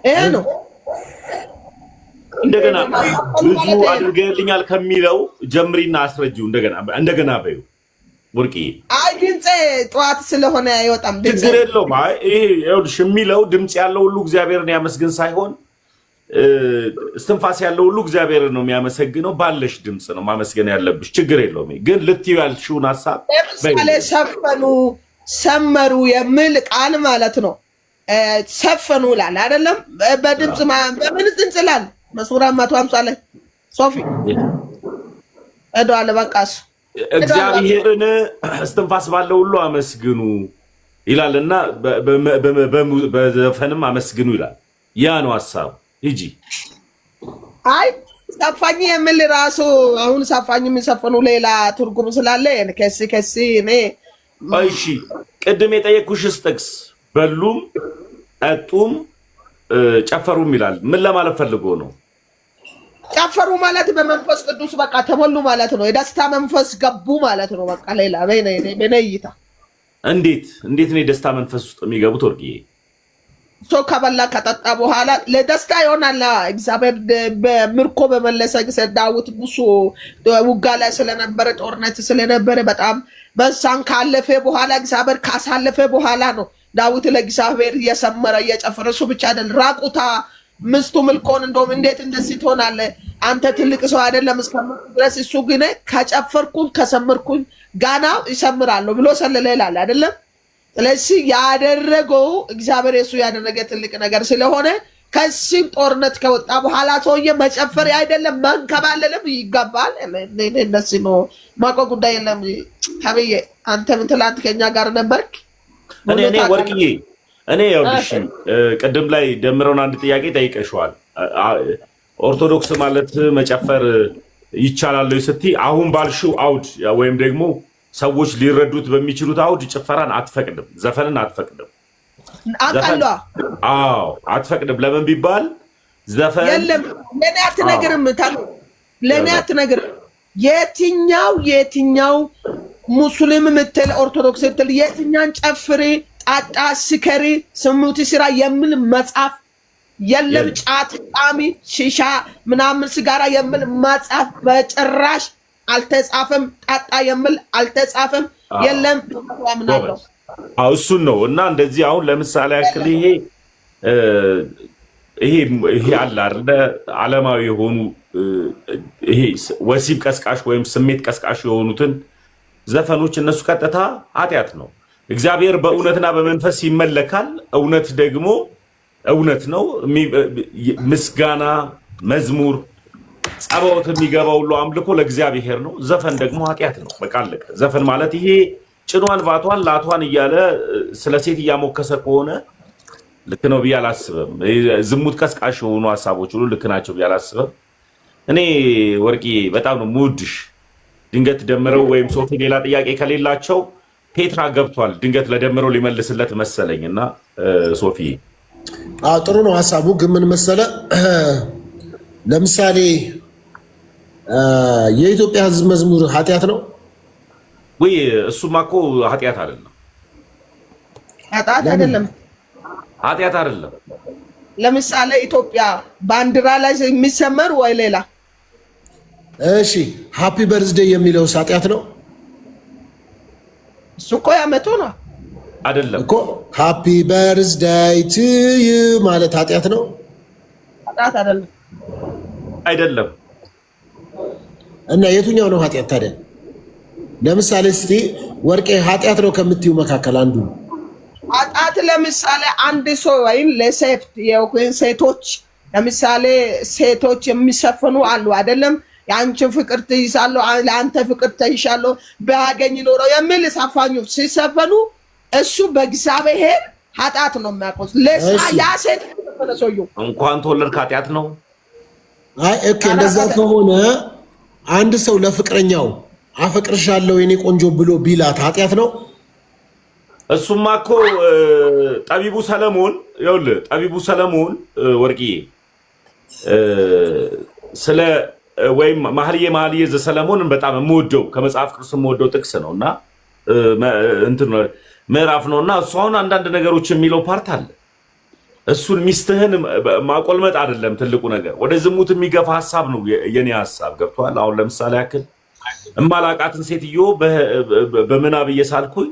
ይሄ ነው እንደገና ብዙ አድርገልኛል ከሚለው ጀምሪና አስረጂው እንደገና በዩ ወርቂ አይ ድምጼ ጧት ስለሆነ አይወጣም ችግር የለውም አይ ይሄ ይኸውልሽ የሚለው ድምጽ ያለው ሁሉ እግዚአብሔርን ያመስግን ሳይሆን እስትንፋስ ያለው ሁሉ እግዚአብሔርን ነው የሚያመሰግነው ባለሽ ድምጽ ነው ማመስገን ያለብሽ ችግር የለውም ግን ልትዩ ያልሽውን ሐሳብ ለምሳሌ ሰፈኑ ሰመሩ የሚል ቃል ማለት ነው ሰፈኑ ይላል አይደለም በድምጽ በምን ድምጽ ይላል መዝሙር 150 ላይ ሶፊ እዷል በቃስ እግዚአብሔርን እስትንፋስ ባለው ሁሉ አመስግኑ ይላልና በዘፈንም አመስግኑ ይላል ያ ነው ሐሳብ ሂጂ አይ ሰፋኝ የሚል ራሱ አሁን ሰፋኝ የሚሰፈኑ ሌላ ትርጉም ስላለ ከሲ እኔ እሺ ቅድም የጠየኩሽስ ጥቅስ በሉም አጡም ጨፈሩም ይላል ምን ለማለት ፈልጎ ነው ጨፈሩ ማለት በመንፈስ ቅዱስ በቃ ተሞሉ ማለት ነው የደስታ መንፈስ ገቡ ማለት ነው በቃ ሌላ በነይታ እንዴት ነው የደስታ መንፈስ ውስጥ የሚገቡት ወርቂዬ ሶ ከበላ ከጠጣ በኋላ ለደስታ ይሆናል እግዚአብሔር በምርኮ በመለሰ ጊዜ ዳዊት ብዙ ውጋ ላይ ስለነበረ ጦርነት ስለነበረ በጣም በሳን ካለፈ በኋላ እግዚአብሔር ካሳለፈ በኋላ ነው ዳዊት ለእግዚአብሔር እየሰመረ እየጨፈረ እሱ ብቻ አይደል ራቁታ ምስቱ ምልኮን እንደውም እንዴት እንደዚህ ትሆናለህ አንተ ትልቅ ሰው አይደለም እስከምር ድረስ እሱ ግን ከጨፈርኩኝ ከሰመርኩኝ ጋናው ይሰምራል ብሎ ሰለለላል አይደለም ስለዚህ ያደረገው እግዚአብሔር እሱ ያደረገ ትልቅ ነገር ስለሆነ ከዚህ ጦርነት ከወጣ በኋላ ሰውዬ መጨፈር አይደለም መንከባለልም ይገባል እንደዚህ ነው ማቆ ጉዳይ የለም ታበየ አንተ ምን ትላንት ከኛ ጋር ነበርክ እኔ ወርቅዬ እኔ ያውልሽ ቀደም ላይ ደምረውን አንድ ጥያቄ ጠይቀሽዋል ኦርቶዶክስ ማለት መጨፈር ይቻላል ስትይ አሁን ባልሽው አውድ ወይም ደግሞ ሰዎች ሊረዱት በሚችሉት አውድ ጭፈራን አትፈቅድም ዘፈንን አትፈቅድም አቃሏ አትፈቅድም ለምን ቢባል ዘፈን የለም ለኔ አትነግርም ለኔ አትነግርም የትኛው ሙስሊም ምትል ኦርቶዶክስ ምትል የትኛን ጨፍሪ ጣጣ ስከሪ ስሙቲ ስራ የሚል መጽሐፍ የለም ጫት ጣሚ ሺሻ ምናምን ሲጋራ የሚል መጽሐፍ በጭራሽ አልተጻፈም ጣጣ የሚል አልተጻፈም የለም ምናምን እሱን ነው እና እንደዚህ አሁን ለምሳሌ ያክል ይሄ አለ አይደል ዓለማዊ የሆኑ ይሄ ወሲብ ቀስቃሽ ወይም ስሜት ቀስቃሽ የሆኑትን ዘፈኖች እነሱ ቀጥታ ኃጢአት ነው እግዚአብሔር በእውነትና በመንፈስ ይመለካል እውነት ደግሞ እውነት ነው ምስጋና መዝሙር ጸባዖት የሚገባው ሁሉ አምልኮ ለእግዚአብሔር ነው ዘፈን ደግሞ ኃጢአት ነው በቃ አለቀ ዘፈን ማለት ይሄ ጭኗን ባቷን ላቷን እያለ ስለ ሴት እያሞከሰ ከሆነ ልክ ነው ብዬ አላስብም ዝሙት ቀስቃሽ የሆኑ ሐሳቦች ሁሉ ልክ ናቸው ብዬ አላስብም እኔ ወርቂ በጣም ነው ሙድሽ ድንገት ደምረው ወይም ሶፊ ሌላ ጥያቄ ከሌላቸው ፔትራ ገብቷል ድንገት ለደምረው ሊመልስለት መሰለኝና ሶፊ ጥሩ ነው ሐሳቡ ግን ምን መሰለ ለምሳሌ የኢትዮጵያ ሕዝብ መዝሙር ኃጢአት ነው ወይ እሱማ እኮ ኃጢአት አይደለም ኃጢአት አይደለም ለምሳሌ ኢትዮጵያ ባንዲራ ላይ የሚሰመር ወይ ሌላ እሺ ሃፒ በርዝዴይ የሚለው ኃጢአት ነው እሱ እኮ ያመጡ ነው አይደለም እኮ ሃፒ በርዝዴይ ቱ ዩ ማለት ኃጢአት ነው ኃጢአት አይደለም እና የቱኛው ነው ኃጢአት ታዲያ ለምሳሌ እስቲ ወርቄ ኃጢአት ነው ከምትዩ መካከል አንዱ ኃጢአት ለምሳሌ አንድ ሰው ወይም ለሴፍት የወይን ሴቶች ለምሳሌ ሴቶች የሚሰፈኑ አሉ አይደለም ያንቺን ፍቅር ትይዛለሁ ለአንተ ፍቅር ትይሻለሁ ባገኝ ኖሮ የሚል ሳፋኙ ሲሰፈኑ እሱ በእግዚአብሔር ኃጢአት ነው የሚያቆስ ያ ሴት ተነሶዩ እንኳን ተወለድክ ኃጢአት ነው አይ ኦኬ እንደዛ ከሆነ አንድ ሰው ለፍቅረኛው አፈቅርሻለሁ የኔ ቆንጆ ብሎ ቢላት ኃጢአት ነው እሱማ እኮ ጠቢቡ ሰለሞን ይኸውልህ ጠቢቡ ሰለሞን ወርቂዬ ስለ ወይም መኃልየ ዘሰለሞንን በጣም የምወደው ከመጽሐፍ ቅዱስ የምወደው ጥቅስ ነውና እንትን ምዕራፍ ነውና እሱ አሁን አንዳንድ ነገሮች የሚለው ፓርት አለ እሱን ሚስትህን ማቆልመጥ አይደለም ትልቁ ነገር፣ ወደ ዝሙት የሚገፋ ሀሳብ ነው የኔ ሀሳብ። ገብቶሃል? አሁን ለምሳሌ ያክል እማላቃትን ሴትዮ በምናብ እየሳልኩኝ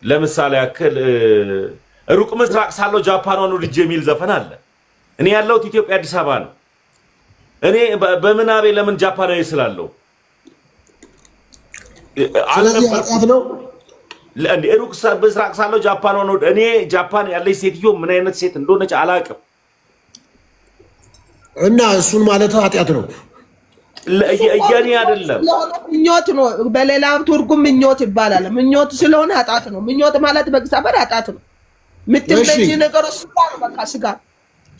ለምሳሌ ያክል ሩቅ ምስራቅ ሳለው ጃፓኗን ወድጄ የሚል ዘፈን አለ። እኔ ያለሁት ኢትዮጵያ አዲስ አበባ ነው። እኔ በምናቤ ለምን ጃፓናዊ ስላለው ስለዚህ ኃጢአት ነው። ሩቅ ምስራቅ ሳለው ጃፓኗን እኔ ጃፓን ያለች ሴትዮ ምን አይነት ሴት እንደሆነች አላውቅም። እና እሱን ማለት ኃጢአት ነው። የኔ አይደለም ምኞት ነው። በሌላ ትርጉም ምኞት ይባላል። ምኞት ስለሆነ ኃጢአት ነው። ምኞት ማለት በእግዚአብሔር ኃጢአት ነው። ምትመኝ ነገር ስጋ ነው። በቃ ስጋ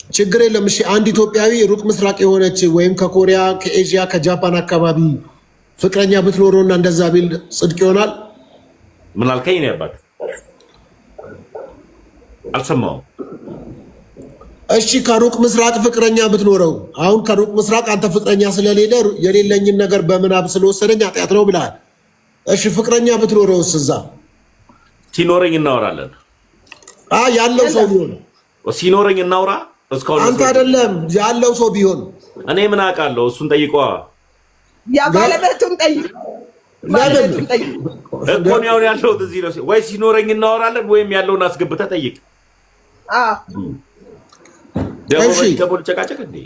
ችግር የለም። እሺ አንድ ኢትዮጵያዊ ሩቅ ምስራቅ የሆነች ወይም ከኮሪያ፣ ከኤዥያ፣ ከጃፓን አካባቢ ፍቅረኛ ብትኖረውና እንደዛ ቢል ጽድቅ ይሆናል? ምን አልከኝ ነው ያባክ? አልሰማሁም። እሺ ከሩቅ ምስራቅ ፍቅረኛ ብትኖረው፣ አሁን ከሩቅ ምስራቅ አንተ ፍቅረኛ ስለሌለ የሌለኝን ነገር በምናብ ስለወሰደኝ ኃጢአት ነው ብለሃል። እሺ ፍቅረኛ ብትኖረውስ? እዛ ሲኖረኝ እናወራለን። ያለው ሰው ቢሆን ሲኖረኝ እናውራ። እስካሁን አንተ አይደለም ያለው ሰው ቢሆን እኔ ምን አውቃለሁ? እሱን ጠይቀዋ። ያ ባለቤቱን ጠይቅ። ባለቤቱን ጠይቅ እኮ ነው ያለው እዚህ ነው። ወይ ሲኖረኝ እናወራለን ወይም ያለውን አስገብተህ ጠይቅ። ደግሞ ጨቃጨቅ እንዴ?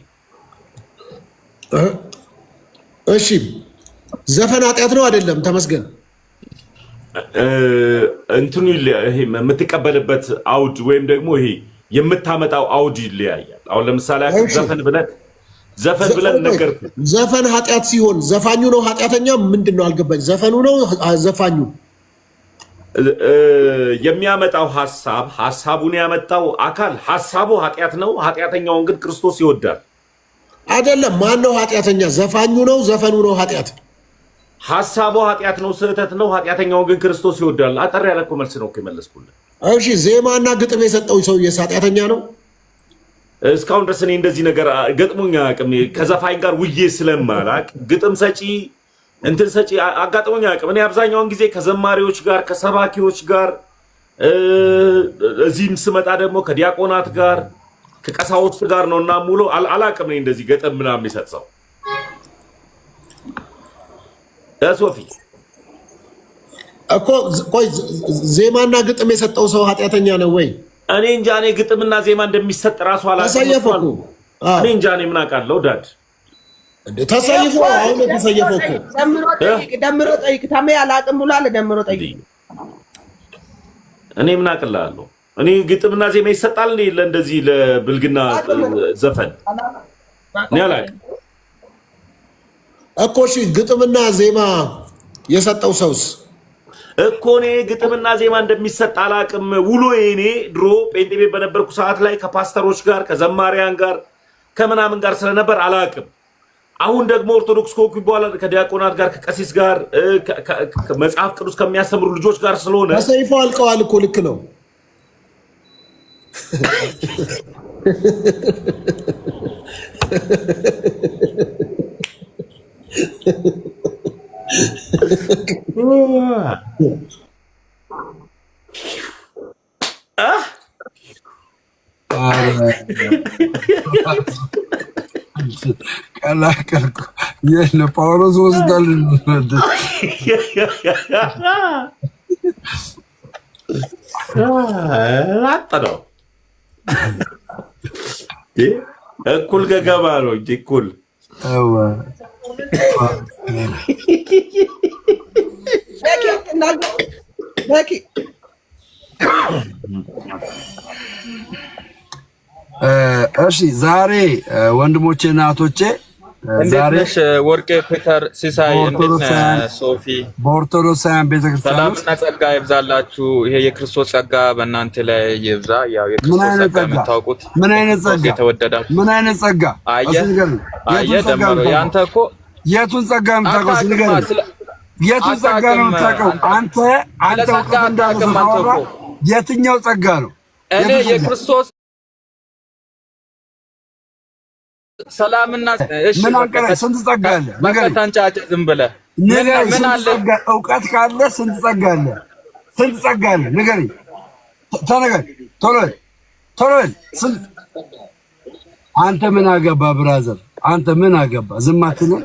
እሺ ዘፈን ኃጢአት ነው አይደለም? ተመስገን። እንትኑ ይሄ የምትቀበልበት አውድ ወይም ደግሞ ይሄ የምታመጣው አውድ ይለያያል። አሁን ለምሳሌ ዘፈን ብለን ነገርኩህ። ዘፈን ኃጢአት ሲሆን ዘፋኙ ነው ኃጢአተኛ? ምንድን ነው አልገባኝ። ዘፈኑ ነው ዘፋኙ? የሚያመጣው ሀሳቡን ያመጣው አካል ሀሳቡ ኃጢአት ነው። ኃጢአተኛውን ግን ክርስቶስ ይወዳል። አይደለም። ማን ነው ኃጢአተኛ? ዘፋኙ ነው ዘፈኑ ነው ኃጢአት? ሀሳቡ ኃጢአት ነው፣ ስህተት ነው። ኃጢአተኛውን ግን ክርስቶስ ይወዳል። አጠር ያለ እኮ መልስ ነው እኮ የመለስኩልህ። እሺ ዜማና ግጥም የሰጠው ሰውዬስ ኃጢአተኛ ነው? እስካሁን ድረስ እኔ እንደዚህ ነገር ገጥሞኝ አያውቅም። ከዘፋኝ ጋር ውዬ ስለማላውቅ ግጥም ሰጪ እንትን ሰጪ አጋጥሞኝ አያውቅም። እኔ አብዛኛውን ጊዜ ከዘማሪዎች ጋር ከሰባኪዎች ጋር እዚህም ስመጣ ደግሞ ከዲያቆናት ጋር ከቀሳውስት ጋር ነው እና ሙሉ አላውቅም። እኔ እንደዚህ ገጠም ምናምን የሚሰጥ ሰው ሶፊ እኮ ቆይ ዜማና ግጥም የሰጠው ሰው ኃጢአተኛ ነው ወይ? እኔ እንጃ። እኔ ግጥምና ዜማ እንደሚሰጥ ራሱ አላውቅም። እኔ እንጃ። እኔ ምን አውቃለሁ? ዳድ ተሰይፎ አሁን ተሰይፎ እኮ ደምሮ ጠይቅ። ታሜ አላውቅም ብሏል። ደምሮ ጠይቅ። እኔ ምን አውቅልሃለሁ? እኔ ግጥምና ዜማ ይሰጣል እንዴ ለእንደዚህ ለብልግና ዘፈን? እኔ አላውቅም እኮ። እሺ ግጥምና ዜማ የሰጠው ሰውስ? እኮ እኔ ግጥምና ዜማ እንደሚሰጥ አላውቅም። ውሎዬ እኔ ድሮ ጴንጤ ቤት በነበርኩ ሰዓት ላይ ከፓስተሮች ጋር ከዘማሪያን ጋር ከምናምን ጋር ስለነበር አላውቅም። አሁን ደግሞ ኦርቶዶክስ ኮኩ በኋላ ከዲያቆናት ጋር ከቀሲስ ጋር መጽሐፍ ቅዱስ ከሚያስተምሩ ልጆች ጋር ስለሆነ ተሰይፎ አልቀዋል እኮ። ልክ ነው። ቀላቀልኩ የለ ጳውሎስ ወስዳል አጣው እኩል ገገባ ነው እንጂ እኩል እሺ ዛሬ ወንድሞቼ እና እህቶቼ ዛሬ ወርቄ ፒተር ሲሳይ ሶፊ በኦርቶዶክሳውያን ቤተክርስቲያን ሰላምና ጸጋ ይብዛላችሁ። ይሄ የክርስቶስ ጸጋ በእናንተ ላይ ይብዛ። ያው የክርስቶስ ጸጋ የምታውቁት ምን አይነት ጸጋ? የተወደዳችሁ ምን አይነት ጸጋ? አየህ ደምሮ ያንተ እኮ የቱን ጸጋ የምታውቀው? የቱን ጸጋ ነው የምታውቀው? አንተ እውቀት እንዳለ የትኛው ጸጋ ነው? እኔ የክርስቶስ ሰላምና ምን አንቀረ? ስንት ጸጋ አለ? በቀታንጫጭ ዝም ብለህ ምን አለ? እውቀት ካለ ስንት ጸጋ አለ? ስንት ጸጋ አለ? ንገረኝ። ተነገር ቶሎ በል። አንተ ምን አገባ ብራዘር? አንተ ምን አገባ? ዝም አትልም?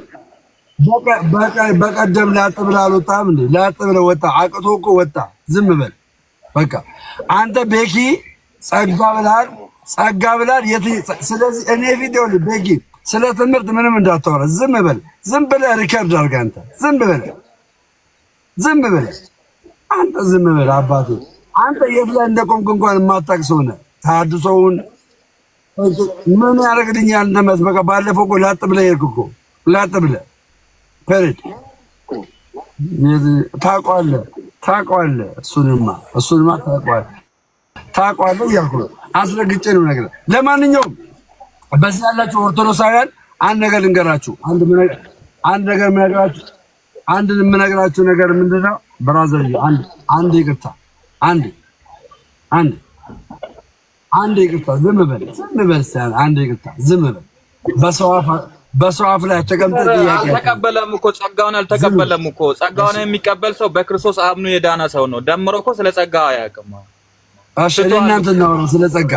በቀደም ላጥ ብለህ አልወጣም እንዴ? ላጥ ብለህ ወጣ። አቅቶ እኮ ወጣ። ዝም በል በቃ። አንተ ቤኪ ጸጋ ብላል። ስለዚህ እኔ ቪዲዮ ቤኪ ስለ ትምህርት ምንም እንዳታወራ። ዝም በል። ዝም ብለህ ሪከርድ አድርግ። አንተ ዝም በል አንተ ዝም በል አባቴ። አንተ የት ላይ እንደቆምክ እንኳን የማታውቅ ሰው ነህ። ታድሶውን ምን ያደርግልኛል? እንደመስ በቃ ባለፈው እኮ ላጥ ብለህ ሄድክ እኮ ላጥ ብለህ ፈረድ ታውቀዋለህ። እሱንማ ታውቀዋለህ እያልኩ ነው። አስረግጬ ነው ነገር። ለማንኛውም በዚህ ያላችሁ ኦርቶዶክሳውያን አንድ ነገር ልንገራችሁ። አንድ የምነግራችሁ ነገር ምንድን ነው? ብራዘር አንድ ይቅርታ፣ አንድ ይቅርታ። ዝም በል አንድ ይቅርታ፣ ዝም በል። በሰው አፍ ላይ ተቀምጠህ ጥያቄ አልተቀበለም እኮ ጸጋውን አልተቀበለም እኮ። ጸጋውን የሚቀበል ሰው በክርስቶስ አምኖ የዳነ ሰው ነው። ደምሮ እኮ ስለ ጸጋ አያውቅም። እሺ እኔ እናንተ እናወራ ስለ ጸጋ።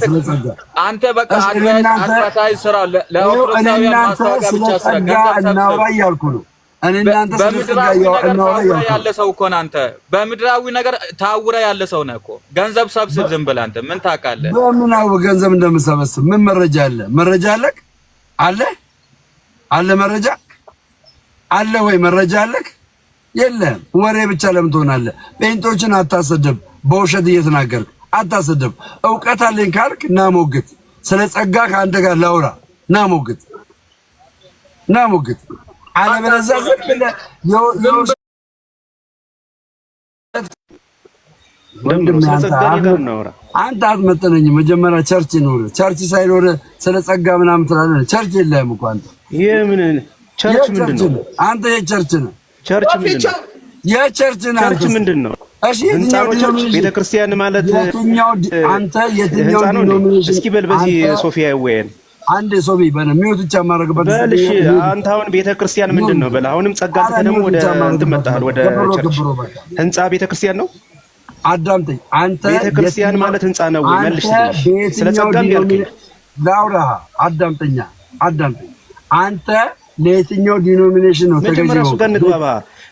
ስለ ጸጋ። አንተ በቃ አድቨርታይዝ ስራ ለኦርቶዶክሳውያን ማስታወቂያ ብቻ ስራ እናውራ እያልኩ ነው። እኔ እናንተ ስለ ጸጋ እናውራ እያልኩ ያለ ሰው እኮ ነህ አንተ። በምድራዊ ነገር ታውራ ያለ ሰው ነህ እኮ። ገንዘብ ሰብስብ ዝም ብለህ አንተ ምን ታውቃለህ? በምናው ገንዘብ እንደምሰበስብ ምን መረጃ አለ? መረጃ አለ መረጃ አለ ወይ? መረጃ አለክ? የለም። ወሬ ብቻ ለምን ትሆናለህ? ጴንጦችን አታሰደብ። በውሸት እየተናገርክ አታሰደብ። እውቀት አለኝ ካልክ ና ሞግት። ስለ ጸጋ ከአንተ ጋር ላውራ። ና ሞግት። አለበለዚያ ዝም ብለህ አንተ አትመጥነኝም። መጀመሪያ ቸርች ይኖር። ቸርች ሳይኖር ስለ ጸጋ ምናምን ትላለህ። ቸርች የለህም እኮ አንተ። የምን ቸርች ምንድን ነው? አንተ የቸርች ነህ። ቸርች ምንድን ነው? የቸርች ነህ። ቸርች ምንድን ነው? እሺ የትኛው ቤተክርስቲያን ማለት አንተ የትኛው ዲኖሚኔሽን? እስኪ በል በዚህ ሶፊያ ይወየን አንዴ ሶፊ በነ ሚውት ብቻ ማድረግበት በል። እሺ አንተ አሁን ቤተክርስቲያን ምንድን ነው? በል አሁንም ጸጋ ተደሞ ወደ እንትን መጣህ። ወደ ቸርች ህንጻ ቤተክርስቲያን ነው። አዳምጠኝ። አንተ ቤተክርስቲያን ማለት ህንጻ ነው ወይ? መልሽ። ስለ ጸጋ ያልከኝ ላውራ። አዳምጠኝ። አንተ ለየትኛው ዲኖሚኔሽን ነው ተገዥው? መጀመሪያ እሱ ጋር እንግባባ።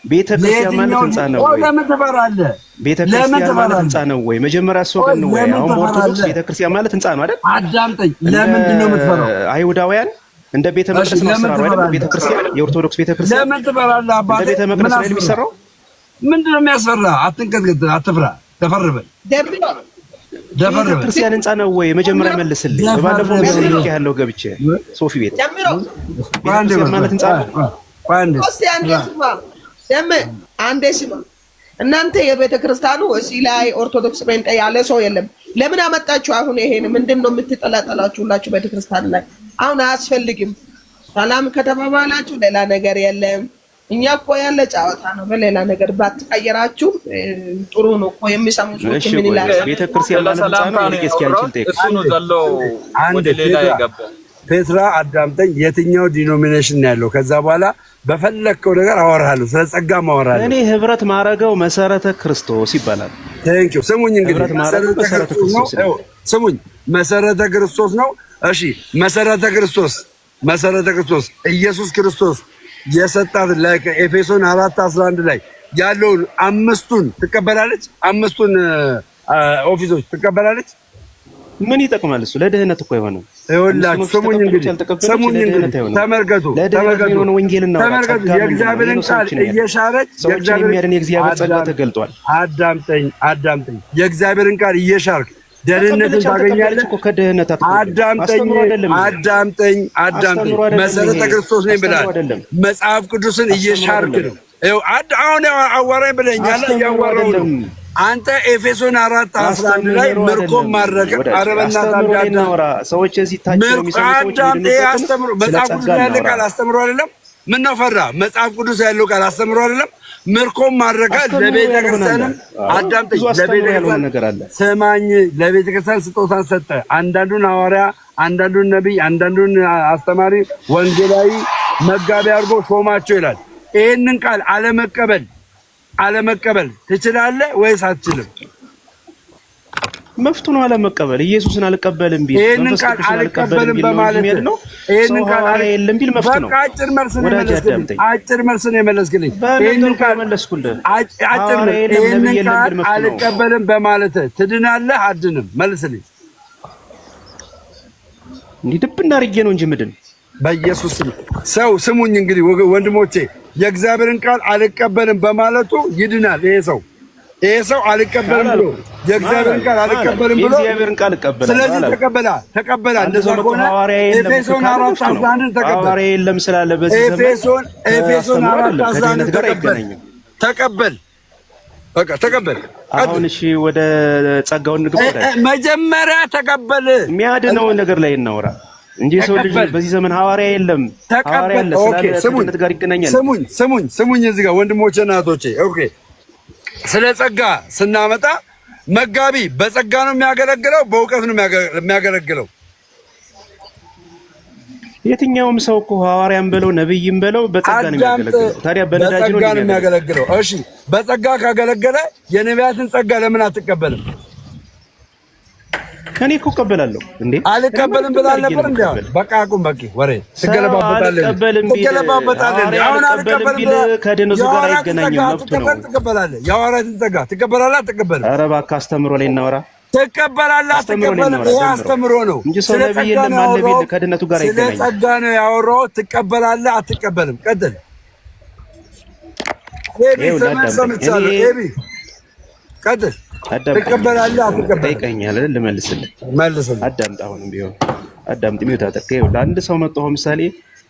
ቤተክርስቲያን ማለት ህንጻ ነው ወይ? ለምን ትፈራለህ? ቤተክርስቲያን ማለት ህንጻ ነው ወይ? መጀመሪያ እሱ ጋር ነው ወይ? አሁን በኦርቶዶክስ ቤተክርስቲያን ማለት ህንጻ ነው አይደል? አዳምጠኝ። ለምንድን ነው የምትፈራው? አይሁዳውያን እንደ ቤተ መቅደስ ነው አይደል? ቤተክርስቲያን የኦርቶዶክስ ቤተክርስቲያን ለምን ትፈራለህ? አባቴ እንደ ቤተ መቅደስ ነው የሚሰራው። ምንድን ነው የሚያስፈራ? አትንቀጥቅጥ፣ አትፍራ። ተፈርበል ክርስቲያን ህንጻ ነው ወይ? መጀመሪያ መልስልኝ። በባለፈው ሚስልክ ያለው ገብቼ ሶፊ ቤት ማለት ህንጻ ነው። አንዴ ስማ። እናንተ የቤተ ክርስቲያኑ እዚህ ላይ ኦርቶዶክስ ጴንጤ ያለ ሰው የለም። ለምን አመጣችሁ አሁን ይሄን? ምንድን ነው የምትጠላጠላችሁ ሁላችሁ ቤተ ክርስቲያን ላይ? አሁን አያስፈልግም። ሰላም ከተባባላችሁ ሌላ ነገር የለም። እኛ እኮ ያለ ጨዋታ ነው። በሌላ ነገር ባትቀየራችሁ ጥሩ ነው እኮ። የሚሰሙ ሰዎች ምን ይላል? ቤተክርስቲያን ማለት ነው። እሱ ነው ዘለው ወደ ሌላ የገባው። ፔትራ አዳምጠኝ። የትኛው ዲኖሚኔሽን ነው ያለው? ከዛ በኋላ በፈለከው ነገር አወራለሁ። ስለ ጸጋ አወራለሁ። እኔ ህብረት ማረገው መሰረተ ክርስቶስ ይባላል። ቴንኪው። ስሙኝ እንግዲህ ስሙኝ። መሰረተ ክርስቶስ ነው። እሺ መሰረተ ክርስቶስ ኢየሱስ ክርስቶስ የሰጣት ለኤፌሶን 4:11 ላይ ያለውን አምስቱን ትቀበላለች። አምስቱን ኦፊሶች ትቀበላለች። ምን ይጠቅማል እሱ? ለደህነት እኮ አይሆንም። ይኸውላችሁ ስሙኝ እንግዲህ ተመልከቱ። የእግዚአብሔርን ቃል እየሻረች የእግዚአብሔር ጸጋ ተገልጧል። አዳምጠኝ። የእግዚአብሔርን ቃል እየሻርክ ደህንነትን ታገኛለህ። አዳምጠኝ። መሰረተ ክርስቶስ ነኝ ብለሃል። መጽሐፍ ቅዱስን እየሻርክ ነው። አሁን አዋራኝ ብለኛል። እያዋራሁ ነው። አንተ ኤፌሶን 4:11 ላይ ምርኮም ማድረግ አረበና ታዳና ሰዎች እዚህ ታች አስተምሮ መጽሐፍ ቅዱስ ያለው ቃል አስተምሮ አይደለም። ምን ነው ፈራ? መጽሐፍ ቅዱስ ያለው ቃል አስተምሮ አይደለም። ምርኮም ማድረግ ለቤተ ክርስቲያን አዳምጠኝ። ለቤተ ክርስቲያን ስማኝ። ለቤተ ክርስቲያን ስጦታን ሰጠ። አንዳንዱን ሐዋርያ፣ አንዳንዱን ነቢይ፣ አንዳንዱን አስተማሪ፣ ወንጌላዊ፣ መጋቢ አድርጎ ሾማቸው ይላል። ይሄንን ቃል አለመቀበል ትችላለህ ወይስ አትችልም? መፍቱ ነው አለመቀበል። ኢየሱስን አልቀበልም ቢል ይሄንን ቃል አልቀበልም በማለት ነው። ይሄንን ቃል አልቀበልም ቢል መፍቱ ነው። አጭር መልስ ነው የመለስክልኝ። አጭር መልስ ነው የመለስክልኝ። ይሄንን ቃል መለስኩልህ። አጭር ይሄንን ቃል አልቀበልም በማለት ትድናለህ አድንም? መልስልኝ። እንዲህ ድብ እንዳርጌ ነው እንጂ ምድን በኢየሱስ ሰው ስሙኝ እንግዲህ ወንድሞቼ፣ የእግዚአብሔርን ቃል አልቀበልም በማለቱ ይድናል። ይሄ ሰው አልቀበልም ብሎ የእግዚአብሔርን ቃል አልቀበልም ብሎ የእግዚአብሔርን ቃል እቀበላለሁ። ስለዚህ ተቀበላ እንደዛ ከሆነ ኤፌሶን 4:11 ተቀበል። የለም ስላለ በዚህ ዘመን ኤፌሶን 4:11 ተቀበል። በቃ ተቀበል። አሁን እሺ ወደ ጸጋው እንግባ። መጀመሪያ ተቀበል። የሚያድነው ነገር ላይ እናወራ እንጂ ሰው ልጅ በዚህ ዘመን ሐዋርያ የለም። ሐዋርያ አለ ስላለ ጋር ይገናኛል። ስሙኝ እዚህ ጋር ወንድሞቼ እና እህቶቼ፣ ኦኬ ስለ ጸጋ ስናመጣ መጋቢ በጸጋ ነው የሚያገለግለው፣ በእውቀት ነው የሚያገለግለው? የትኛውም ሰው እኮ ሐዋርያም በለው ነብይም በለው በጸጋ ነው የሚያገለግለው። ታዲያ በነዳጅ ነው የሚያገለግለው። እሺ በጸጋ ካገለገለ የነቢያትን ጸጋ ለምን አትቀበልም? ከኔ እኮ እቀበላለሁ እንዴ። አልቀበልም ብላል ነበር እንዴ? በቃ አቁም። በቂ ወሬ ትገለባበጣለህ። አሁን አልቀበልም ከደነዙ ጋር አይገናኝም። መብቱ ነው። ትቀበላለህ። የሐዋርያትን ጸጋ ትቀበላለህ አትቀበልም? ኧረ እባክህ አስተምሮ ላይ እናወራ። ትቀበላለህ አትቀበልም? ይሄ አስተምሮ ነው እንጂ ሰው ነብይ የለም አለ ቢል ከደነቱ ጋር አይገናኝም። ስለ ጸጋ ነው ያወራው። ትቀበላለህ አትቀበልም? ቀጥል። ኤቢ ሰምቻለሁ። ኤቢ ቀጥል። ትቀበላለህ አትቀበልም? ጠይቀኛል ልመልስልህ። አዳምጥ። አሁንም ቢሆን አዳምጥ። ሚውት አጠቀው ለአንድ ሰው መጥቶ ምሳሌ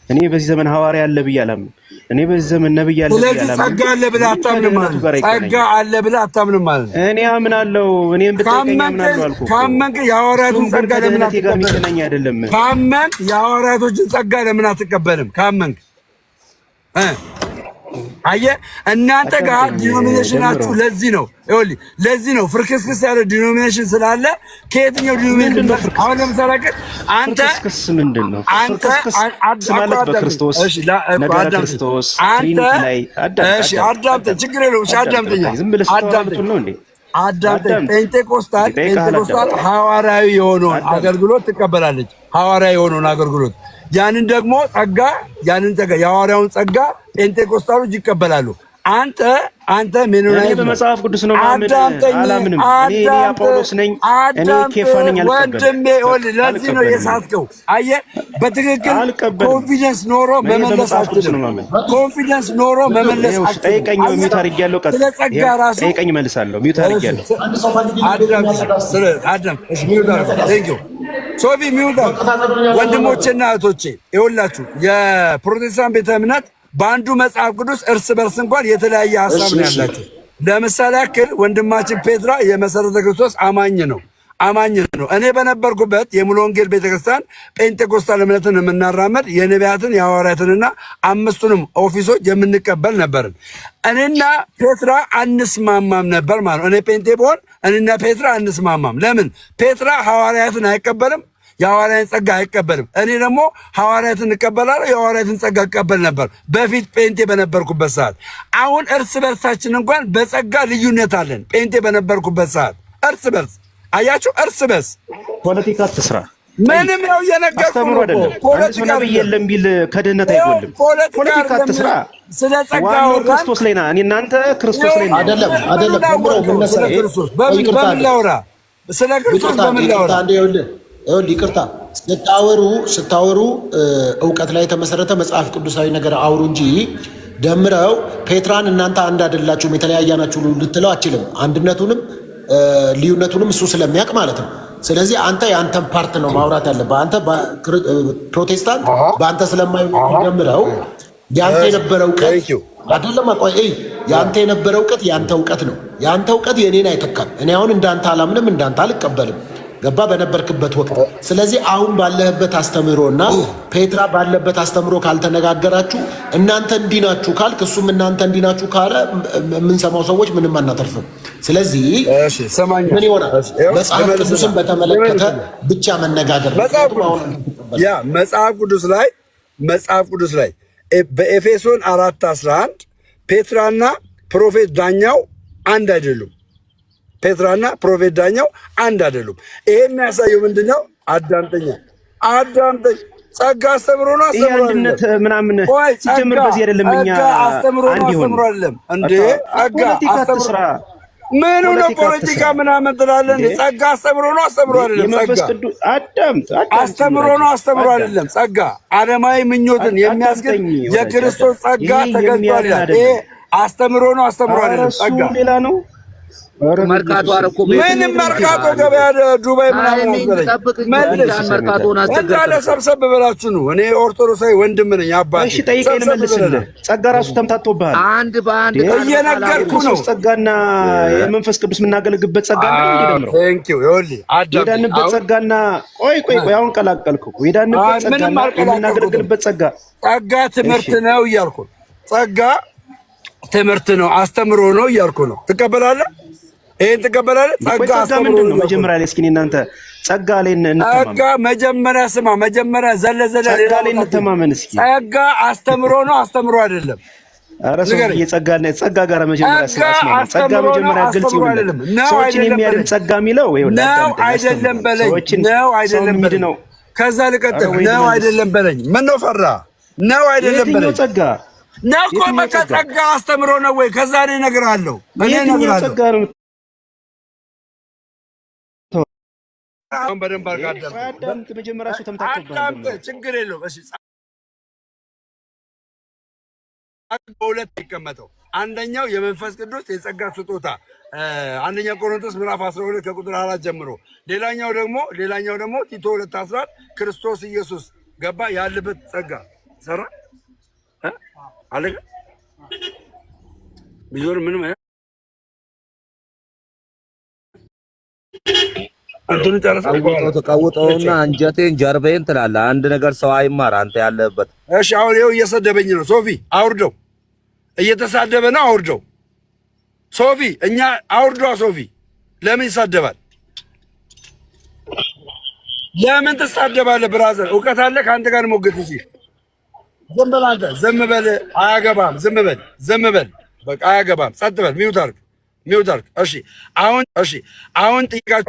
እኔ በዚህ ዘመን ሐዋርያ አለ ብዬ አላምንም። እኔ በዚህ ዘመን ነብይ አለ ብዬ አላምንም። ጸጋ አለ ብለህ አታምንም ማለት ጸጋ አለ ብለህ አታምንም ማለት እኔ አምናለሁ። እኔም ብትጠይቀኝ አምናለሁ አልኩህ። ካመንክ የሐዋርያቱን ጸጋ ለምን አትቀበልም? አይደለም ካመንክ የሐዋርያቶችን ጸጋ ለምን አትቀበልም? ካመንክ አየህ እናንተ ጋር ዲኖሚኔሽናችሁ ለዚህ ነው ይኸውልህ፣ ለዚህ ነው ፍርክስክስ ያለ ዲኖሚኔሽን ስላለ ከየትኛው ዲኖሚኔሽን አሁን ለምሳሌ አንተ ፍርክስክስ ምንድን ነው? ፍርክስክስ ማለት በክርስቶስ ነገረ ክርስቶስ ትሪኒቲ ላይ አዳምጠኝ፣ ችግር የለውም። አዳምጠኝ፣ አዳምጠኝ ነው እንዴ? አዳምጠኝ። ጴንጤቆስታል ሐዋርያዊ የሆነውን አገልግሎት ትቀበላለች። ሐዋርያዊ የሆነውን አገልግሎት ያንን ደግሞ ጸጋ የሐዋርያውን ጸጋ ጴንጤቆስታሎች ይቀበላሉ። አንተ ሜኖናይት በመጽሐፍ ቅዱስ ነው አላምንም። እኔ አፖሎስ ነኝ፣ እኔ ኬፋ ነኝ። ወንድሜ ለዚህ ነው የሳትከው። አየህ በትክክል ኮንፊደንስ ኖሮ መመለስ አትችልም። ኮንፊደንስ ኖሮ መመለስ አትችልም። ጠይቀኝ። ሚውት አድርጌያለሁ። ስለ ጸጋ ራሱ ጠይቀኝ እመልሳለሁ። ሚውት አድርጌያለሁ። ሶፊ ሚውት ወንድሞቼና እህቶቼ ይኸውላችሁ የፕሮቴስታንት ቤተ እምነት በአንዱ መጽሐፍ ቅዱስ እርስ በርስ እንኳን የተለያየ ሐሳብ ነው ያላቸው። ለምሳሌ ያክል ወንድማችን ፔትራ የመሰረተ ክርስቶስ አማኝ ነው። እኔ በነበርኩበት የሙሉ ወንጌል ቤተክርስቲያን ጴንጤቆስታል እምነትን የምናራመድ የነቢያትን የሐዋርያትንና አምስቱንም ኦፊሶች የምንቀበል ነበርን። እኔና ፔትራ አንስማማም ነበር ማለት ነው። እኔ ጴንጤ ብሆን እኔና ፔትራ አንስማማም። ለምን? ፔትራ ሐዋርያትን አይቀበልም፣ የሐዋርያትን ጸጋ አይቀበልም። እኔ ደግሞ ሐዋርያትን እቀበላለሁ፣ የሐዋርያትን ጸጋ እቀበል ነበር በፊት ጴንጤ በነበርኩበት ሰዓት። አሁን እርስ በርሳችን እንኳን በጸጋ ልዩነት አለን። ጴንጤ በነበርኩበት ሰዓት እርስ በርስ አያችሁ፣ እርስ በርስ ፖለቲካ አትስራ። ምንም ነው እየነገርኩህ ነው። ፖለቲካ ነብይ የለም ቢል ከድህነት አይጎልም። ፖለቲካ አትስራ። ስለ ጸጋ ክርስቶስ ላይ ና። እኔ እናንተ ክርስቶስ ላይ ና። አይደለም ስለ ክርስቶስ በምን ላውራ? ስለ ክርስቶስ በምን ላውራ? ይቅርታ ስታወሩ እውቀት ላይ የተመሰረተ መጽሐፍ ቅዱሳዊ ነገር አውሩ እንጂ ደምረው ፔትራን እናንተ አንድ አይደላችሁም የተለያያ ናችሁ ልትለው አችልም። አንድነቱንም ልዩነቱንም እሱ ስለሚያውቅ ማለት ነው። ስለዚህ አንተ የአንተን ፓርት ነው ማውራት ያለብህ። አንተ ፕሮቴስታንት በአንተ ስለማይደምረው ያንተ የነበረ እውቀት አይደለም። ያንተ የነበረ እውቀት ያንተ እውቀት ነው። ያንተ እውቀት የኔን አይተካም። እኔ አሁን እንዳንተ አላምንም፣ እንዳንተ አልቀበልም። ገባ? በነበርክበት ወቅት። ስለዚህ አሁን ባለህበት አስተምሮና ፔትራ ባለበት አስተምሮ ካልተነጋገራችሁ እናንተ እንዲህ ናችሁ ካልክ እሱም እናንተ እንዲህ ናችሁ ካለ የምንሰማው ሰዎች ምንም አናተርፍም። ስለዚህ ምን ይሆናል? መጽሐፍ ቅዱስን በተመለከተ ብቻ መነጋገር መጽሐፍ ቅዱስ ላይ በኤፌሶን 4:11 ፔትራና ፕሮፌት ዳኛው አንድ አይደሉም። ፔትራና ፕሮፌት ዳኛው አንድ አይደሉም። ይሄ የሚያሳየው ምንድነው? አዳምጠኝ። ጸጋ አስተምሮ ነው አንድነት ምናምን ሲጀምር በዚህ አይደለም። እኛ አስተምሮ አይደለም እንዴ? ጸጋ አስተምሮ ምን ነው? ፖለቲካ ምናምን ትላለህ? ጸጋ አስተምሮ ነው አይደለም? የመንፈስ ቅዱስ አስተምሮ ነው አይደለም? ጸጋ ዓለማዊ ምኞትን የሚያስገኝ የክርስቶስ ጸጋ ተገልጧል። ይሄ አስተምሮ ነው አይደለም? ጸጋ ሌላ ነው። መርካቶ አረኮ ምንም መርካቶ ገበያ ዱባይ ምናምን እንዳለ ሰብሰብ ብላችሁ ነው። እኔ ኦርቶዶክሳዊ ወንድም ነኝ አባቴ። እሺ ጠይቀኝ ልመልስልህ። ጸጋ ራሱ ተምታቶብሃል። አንድ በአንድ እየነገርኩ ነው። ጸጋና የመንፈስ ቅዱስ የምናገለግበት ጸጋ ነው እንዴ? ቴንክ ዩ ይኸውልህ፣ የዳንበት ጸጋና ቆይ አሁን ቀላቀልኩ። የዳንበት ጸጋና የምናገለግልበት ጸጋ ትምህርት ነው እያልኩ ነው። ጸጋ ትምህርት ነው፣ አስተምሮ ነው እያልኩ ነው። ትቀበላለህ? ይሄን ትቀበላለህ? ጸጋ አስተምሮ ነው። መጀመሪያ ላይ እስኪ እናንተ ጸጋ ላይ እንተማመን። ጸጋ መጀመሪያ ዘለዘለ ጸጋ ላይ እንተማመን እስኪ። ጸጋ አስተምሮ ነው አይደለም? ኧረ ሰውዬ ጸጋ ጋር መጀመሪያ ስማማ። ጸጋ መጀመሪያ ግልጽ ይሁን። ሰዎችን የሚያድን ጸጋ የሚለው ነው አይደለም በለኝ። ነው አይደለም በለኝ። ከዛ ልቀጥል። ነው አይደለም በለኝ። ምን ነው ፈራ? ነው አይደለም በለኝ። ጸጋ ነው እኮ በቃ ጸጋ አስተምሮ ነው ወይ? ከዛ እኔ እነግርሃለሁ። ጸጋ ነው። አሁን በደንብ አዳምጥ። መጀመሪያ እሱ ተምታቶብሃል። ችግር የለውም። እሺ በሁለት ይቀመጠው። አንደኛው የመንፈስ ቅዱስ የጸጋ ስጦታ አንደኛ ቆሮንቶስ ምዕራፍ 12 ከቁጥር 4 ጀምሮ፣ ሌላኛው ደግሞ ቲቶ 2:10 ክርስቶስ ኢየሱስ ገባ ያለበት ጸጋ ሰራ አለቀ። ቢዞር ምንም አንተን ተቃወጠውና አንጀቴን ጀርቤን ትላለህ። አንድ ነገር ሰው አይማር አንተ ያለበት። እሺ አሁን ይኸው እየሰደበኝ ነው። ሶፊ አውርደው፣ እየተሳደበ ነው። አውርደው ሶፊ፣ እኛ አውርዷ። ሶፊ ለምን ይሳደባል? ለምን ትሳደባለህ? ብራዘር እውቀት አለ ከአንተ ጋር ሞገት እሺ። ዝም በል አንተ፣ ዝም በል። አያገባም። ዝም በል በቃ አያገባም። ጸጥ በል። ሚውት አድርግ። እሺ አሁን ጥያቄ